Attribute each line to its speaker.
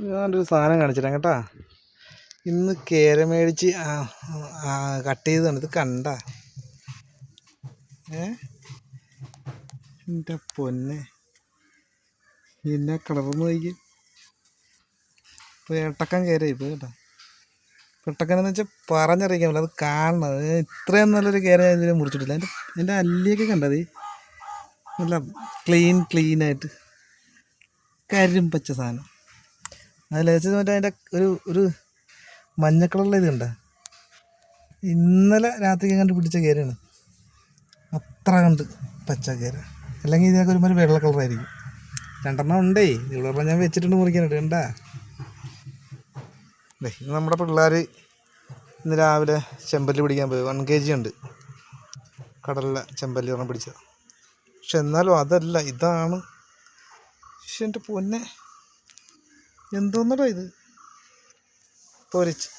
Speaker 1: ഞാനൊരു സാധനം കാണിച്ചിട്ടാ കേട്ടാ. ഇന്ന് കേര മേടിച്ച് കട്ട് ചെയ്തതാണ്. ഇത് കണ്ട എൻ്റെ പൊന്നെ, പിന്നെ കളർന്ന് നോക്കി. ഇപ്പോൾ ഏട്ടക്കൻ കേരയായി ഇപ്പോൾ കേട്ടോ. പെട്ടക്കനെന്ന് വെച്ചാൽ പറഞ്ഞറിയിക്കാൻ പറ്റില്ല, അത് കാണണം. ഇത്രയും നല്ലൊരു കേര ഞാൻ ഇതിനെ മുറിച്ചിട്ടില്ല. എൻ്റെ അല്ലിയൊക്കെ കണ്ടത് നല്ല ക്ലീനായിട്ട് കരിമ്പച്ച സാധനം. അതിൽ മറ്റേ അതിൻ്റെ ഒരു മഞ്ഞ കളറിലെ ഇത് കണ്ട. ഇന്നലെ രാത്രി കണ്ട് പിടിച്ച കേരയാണ്. അത്ര കണ്ട് പച്ച കേര. അല്ലെങ്കിൽ ഇതിനൊക്കെ ഒരുമാതിരി വെള്ള കളറായിരിക്കും. രണ്ടെണ്ണം ഉണ്ടേ, ഇവിടെ ഞാൻ വെച്ചിട്ടുണ്ട് മുറിക്കാനായിട്ട്. കണ്ടാ നമ്മുടെ പിള്ളേർ ഇന്ന് രാവിലെ ചെമ്പല്ലി പിടിക്കാൻ പോയി. 1 kg ഉണ്ട് കടലിലെ ചെമ്പല്ലി ഒരെണ്ണം പിടിച്ചത്. പക്ഷെ എന്നാലും അതല്ല, ഇതാണ്. പക്ഷെ എൻ്റെ പൊന്നെ, എന്തോന്നടാ ഇത്. പൊരിച്ച്